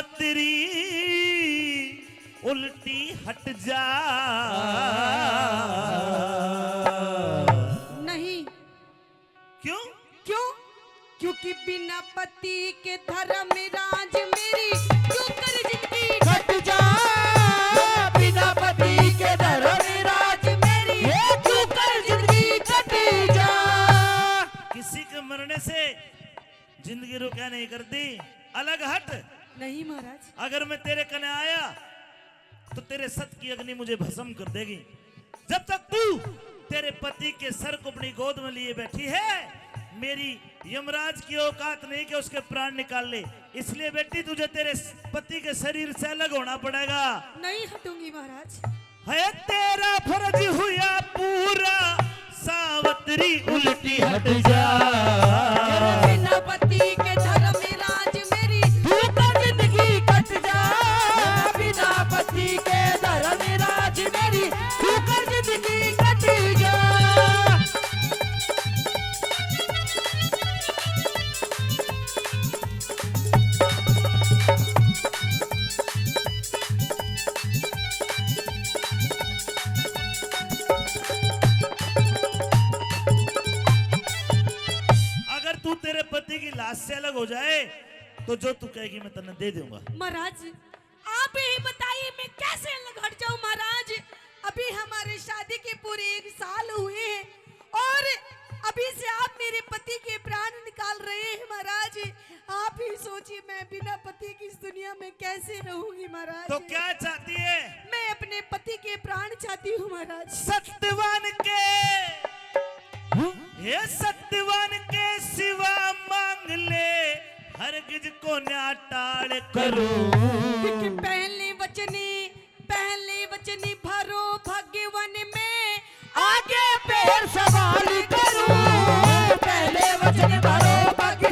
सावत्री उल्टी हट जा। नहीं। क्यों? क्यों? क्योंकि बिना पति के धर्म राज मेरी क्यों कर जिंदगी कट जा। बिना पति के धर्म राज मेरी क्यों कर जिंदगी कट जा। किसी के मरने से जिंदगी रुका नहीं करती, अलग हट। नहीं महाराज। अगर मैं तेरे कने आया तो तेरे सत की अग्नि मुझे भस्म कर देगी। जब तक तू तेरे पति के सर को अपनी गोद में लिए बैठी है, मेरी यमराज की औकात नहीं कि उसके प्राण निकाल ले। इसलिए बेटी तुझे तेरे पति के शरीर से अलग होना पड़ेगा। नहीं हटूंगी महाराज। है तेरा फर्ज हुआ पूरा, सावत्री उल्टी हट जा। बिना पति के धर्म राज मेरी क्यों कर जिंदगी कट जा। बिना पति के धर्म राज मेरी क्यों कर जिंदगी कट जा। तू तेरे पति की लाश से अलग हो जाए तो जो तू कहेगी मैं तन्ने दे दूंगा। महाराज आप ही बताइए मैं कैसे अलग हट जाऊं महाराज। अभी हमारे शादी के पूरे 1 साल हुए हैं और अभी से आप मेरे पति के प्राण निकाल रहे हैं महाराज। आप ही सोचिए मैं बिना पति की इस दुनिया में कैसे रहूंगी महाराज। तो क्या चाहती है? मैं अपने पति के प्राण चाहती हूँ महाराज। सत्यवान के ये सत्यवान के सिवा मांग ले, हरगिज को न्या टाड़ करो। पहले वचनी भरो भगवान में आगे पैर सवाल करूं। पहले वचन भरो आगे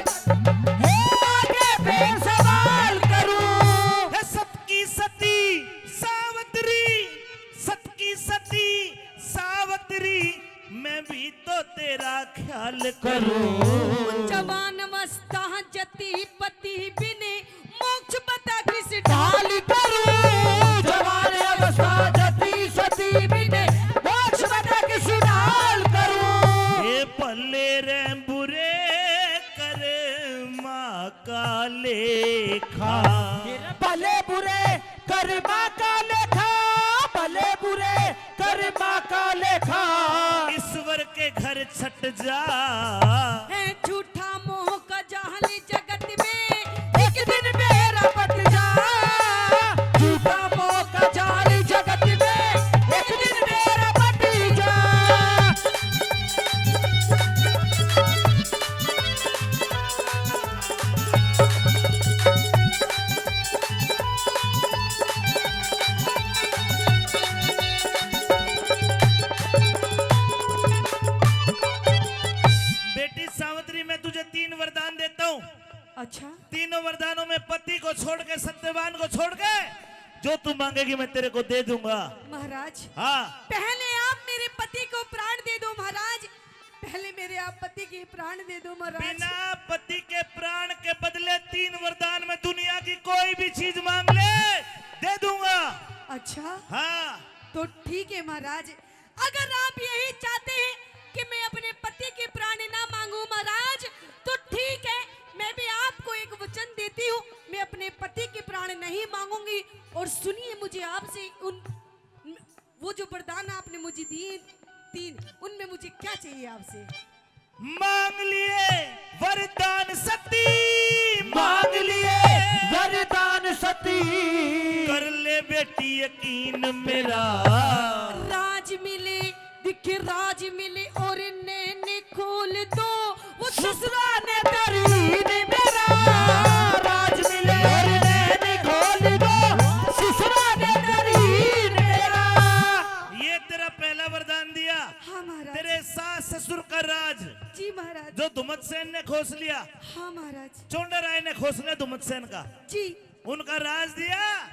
पैर सवाल करूं। है सबकी सती सावत्री, सबकी सती सावत्री, मैं भी तो तेरा ख्याल करूं। जवान अवस्था जति पति बिने मोक्ष बता किस ढाल करूं। जवान अवस्था जति सती बिने मोक्ष बता किस ढाल करूं। ये पल्ले रे बुरे कर माँ का लेखा। भले बुरे कर्मा का लेखा। भले बुरे कर्मा का लेखा। ईश्वर के घर छट जा। है झूठा मोह का जाल जगत में एक दिन मेरा पट जा। झूठा मोह का जाल जगत में एक दिन मेरा पट जा। तुझे 3 वरदान देता हूँ। अच्छा। तीनों वरदानों में पति को छोड़ के, सत्यवान को छोड़ के, जो तू मांगेगी मैं तेरे को दे दूंगा। महाराज हाँ। पहले आप मेरे पति को प्राण दे दो महाराज। पहले मेरे आप पति के प्राण दे दो महाराज। बिना पति के प्राण के बदले 3 वरदान में दुनिया की कोई भी चीज मांग ले, दे दूंगा। अच्छा। हाँ तो ठीक है महाराज। अगर आप यही चाहते हैं कि मैं अपने पति के प्राण ना मांगू महाराज, तो ठीक है, मैं भी आपको एक वचन देती हूँ, मैं अपने पति के प्राण नहीं मांगूंगी। और सुनिए, मुझे आपसे वो जो वरदान आपने मुझे दिए 3, उनमें मुझे क्या चाहिए आपसे? मांग लिए वरदान सती, मांग लिए वरदान सती, कर ले बेटी यकीन मेरा। राज मिले, दिखे राज मिले और नैने खोल दो, वो ससुरा ने तरीन मेरा। राज मिले और नैने खोल दो, ससुरा ने तरीन मेरा। ये तेरा पहला वरदान दिया। हाँ महाराज। तेरे सास ससुर का राज जी महाराज। जो धुमतसेन ने खोस लिया, हाँ महाराज। चोंडराय ने खोस लिया धुमतसेन का, जी। उनका राज दिया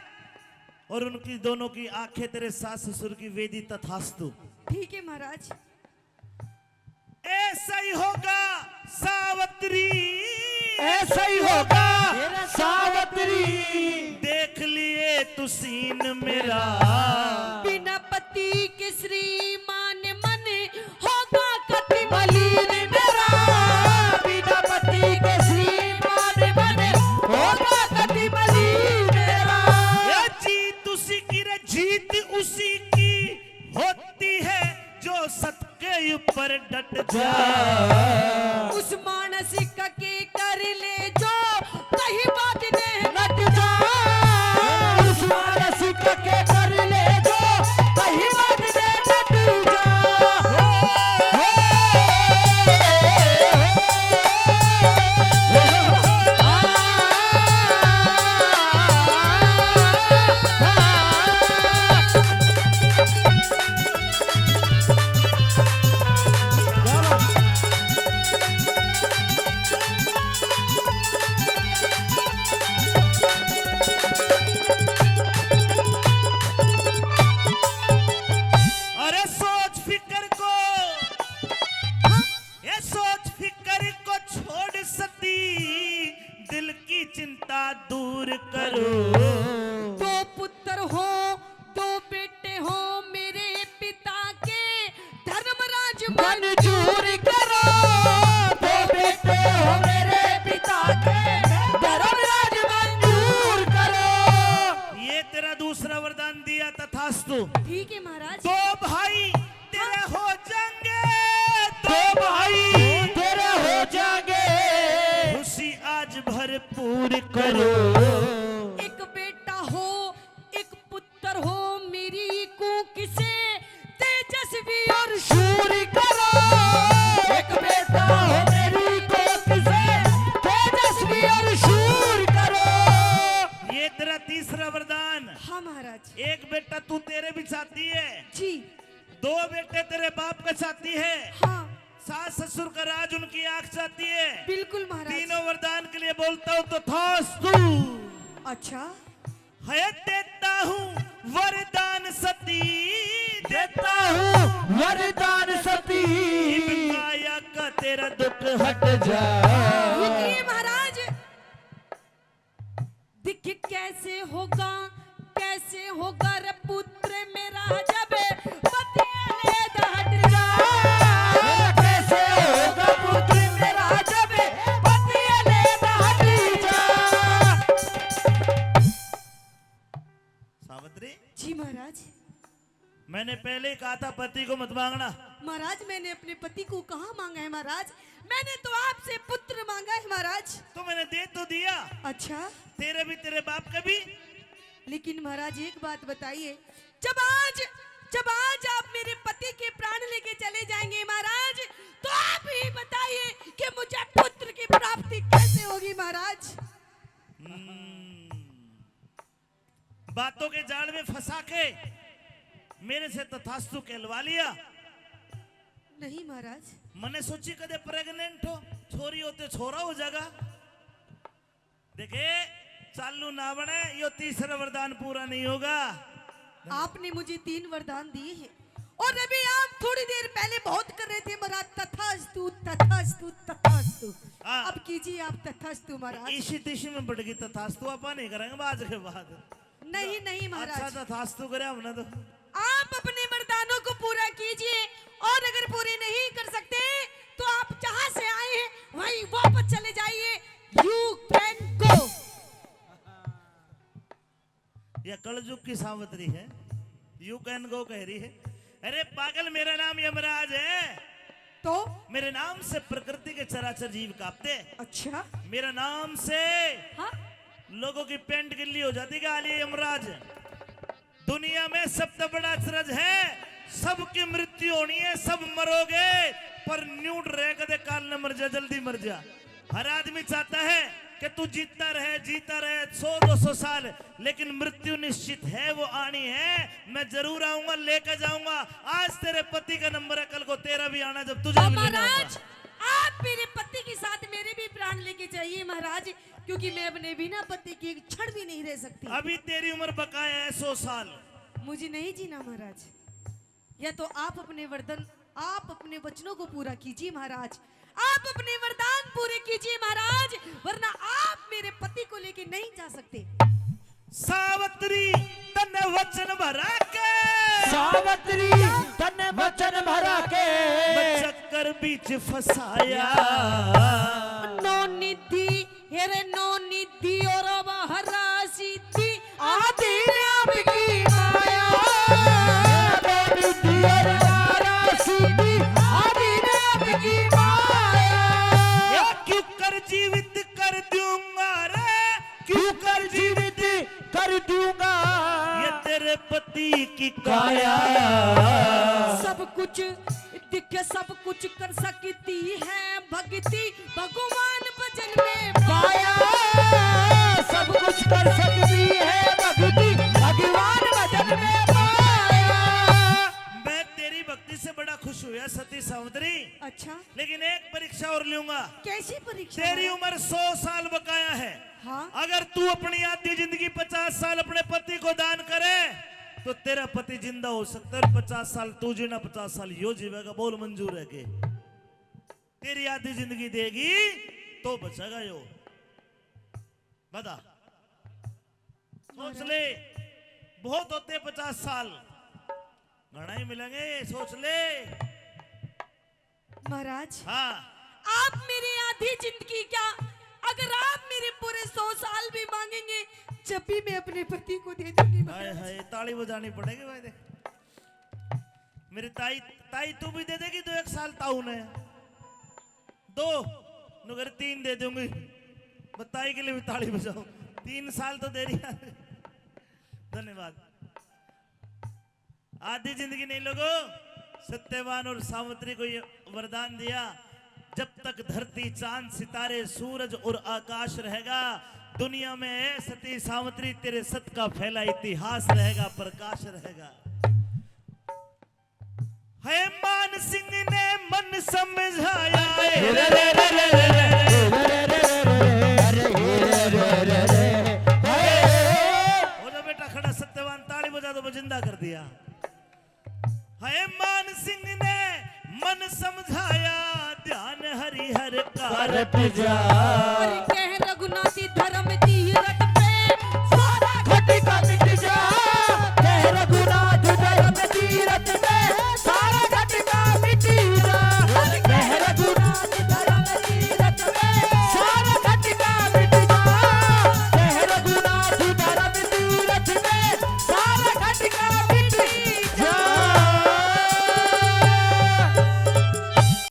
और उनकी दोनों की आंखें तेरे सास ससुर की वेदी तथास्तु। ठीक है महाराज। ऐसा ही होगा सावित्री, ऐसा ही होगा सावत्री देख लिए तू सीन मेरा, बिना पति के श्रीमान मन होगा कति मलिन मेरा। बिना पति के श्रीमान मन होगा कति मलिन मेरा। ये जीत उसी की रे जीत उसी की होती है जो सत के ऊपर डट जा। उस मानसिक के कर ले जो कहीं बात ने नट जा। उस मानसिक के कर ले जो कहीं बात ने नट जा। अरे सोच फिकर को, ये सोच फिकर को छोड़ सती, दिल की चिंता दूर करो। दो पुत्र हो दो बेटे हो मेरे पिता के, धर्मराज मंजूर करो। दो बेटे हो मेरे पिता के, धर्मराज मंजूर करो। ये तेरा दूसरा वरदान दिया तथास्तु। ठीक है महाराज। दो भाई तेरे हो जाएंगे, दो भाई तेरे हो जाएंगे, खुशी आज भरपूर करो। एक बेटा हो एक पुत्र हो मेरी कूक से, तेजस्वी और शूर करो। एक बेटा हो मेरी कोख से, तेजस्वी और शूर करो। ये तेरा तीसरा वरदान। हाँ महाराज। एक बेटा तू तेरे भी चाहती है, जी दो बेटे तेरे बाप का चाहती है, हाँ सास ससुर का राज उनकी आंख चाहती है। बिल्कुल महाराज। तीनों वरदान के लिए बोलता हूँ तो तथास्तु। अच्छा है देता हूँ वरदान सती, देता हूँ वरदान सती, काया का तेरा दुख हट जा। रुकिए महाराज। दिख कैसे होगा रे पुत्र मेरा, जब पतियाले हट जा। कैसे होगा पुत्र मेरा, जब पतियाले हट जा। सावित्री, जी महाराज। मैंने पहले ही कहा था पति को मत मांगना। महाराज मैंने अपने पति को कहाँ मांगा है महाराज, मैंने तो आपसे पुत्र मांगा है महाराज। तो मैंने दे तो दिया, अच्छा तेरे भी तेरे बाप का भी। लेकिन महाराज एक बात बताइए, जब आज आप मेरे पति के प्राण लेके चले जाएंगे महाराज, तो आप ही बताइए कि मुझे पुत्र की प्राप्ति कैसे होगी महाराज। बातों के जाल में फंसा के मेरे से तथास्तु कहलवा लिया। नहीं महाराज। मैंने सोची कदे प्रेग्नेंट हो, छोरी होते छोरा हो जाएगा। देखे चालू ना बने, यो तीसरा वरदान पूरा नहीं होगा। आपने मुझे 3 वरदान दिए हैं, और अभी आप थोड़ी देर पहले बहुत कर रहे थे महाराज, तथास्तु तथास्तु तथास्तु। हाँ। अब कीजिए आप तथास्तु महाराज। इसी तिशी में बढ़ गई तथास्तु, अपा नहीं करेंगे आज के बाद। नहीं नहीं अच्छा महाराज, तथास्तु करे हमने तो। आप अपने वरदानों को पूरा कीजिए, और अगर पूरे नहीं कर सकते तो आप जहां से आए हैं वहीं वापस चले जाइए। You can go. यह कलयुग की सावित्री है, यू कैन गो कह रही है। अरे पागल, मेरा नाम यमराज है। तो मेरे नाम से प्रकृति के चराचर जीव कांपते। अच्छा मेरा नाम से हाँ लोगों की पेंट गिल्ली हो जाती है। आलिए यमराज, दुनिया में सबसे बड़ा अचरज है, सबकी मृत्यु होनी है, सब मरोगे, पर न्यूड रह कदे काल न मर जा, जल्दी मर जा। हर आदमी चाहता है कि तू जीता रहे 100-200 साल, लेकिन मृत्यु निश्चित है, वो आनी है। मैं जरूर आऊंगा, लेकर जाऊंगा। आज तेरे पति का नंबर है, कल को तेरा भी आना, जब तुझे भी लेना महाराज, होगा। आप मेरे पति के साथ मेरे भी प्राण लेके चाहिए महाराज, क्योंकि मैं अपने बिना पति के एक क्षण भी नहीं रह सकती। अभी तेरी उम्र बकाया है 100 साल। मुझे नहीं जीना महाराज, या तो आप अपने आप अपने वचनों को पूरा कीजिए महाराज, आप अपने वरदान पूरे कीजिए महाराज, वरना आप मेरे पति को लेके नहीं जा सकते। सावित्री तन वचन भरा के, सावित्री तन वचन भरा के, चक्कर बीच फसाया। नो निधि हेरे नो निधि और बहरा सीधी आदि आपकी माया, निधि और बहरा सीधी आदि आपकी माया। या क्यों कर जीवित कर दूंगा रे, क्यों कर जीवित कर दूंगा ये तेरे पति की काया। सब कुछ दिखे सब कुछ कर सकती है भक्ति, भगवान भजन में पाया। सब कुछ कर सकती है भक्ति, भगवान भजन में पाया। मैं तेरी भक्ति से बड़ा खुश हुआ सती सावित्री, अच्छा लेकिन एक परीक्षा और लूंगा। कैसी परीक्षा? तेरी उम्र 100 साल बकाया है। हाँ? अगर तू अपनी आधी जिंदगी 50 साल अपने पति को दान करे तो तेरा पति जिंदा हो सकता है। 50 साल तू जीना, 50 साल यो जीवेगा। बोल मंजूर है के? तेरी आधी जिंदगी देगी तो बचेगा यो। बता, सोच ले। बहुत होते 50 साल, घना ही मिलेंगे, सोच ले। महाराज हाँ, आप मेरी आधी जिंदगी क्या, अगर आप मेरे पूरे 100 साल भी मांगेंगे, जब भी मैं अपने पति को दे दूंगी हाय महाराज। हाय, ताली बजानी पड़ेगी भाई। देख मेरी ताई, ताई तू भी दे देगी 2 1 साल ताऊ ने, 2 नगर 3 दे दूंगी। बताई के लिए भी ताली बजाओ, 3 साल तो दे रही है। धन्यवाद। आधी जिंदगी नहीं लोगों, सत्यवान और सावित्री को ये वरदान दिया, जब तक धरती चांद सितारे सूरज और आकाश रहेगा, दुनिया में सती सावित्री तेरे सत का फैला इतिहास रहेगा, प्रकाश रहेगा। है मान सिंह ने मन समझाया, हो जा बेटा खड़ा, सत्यवान ताली बजा दो, जिंदा कर दिया। है मान सिंह ने मन समझाया, ध्यान हरिहर का करत जा। और कह रघुनाथी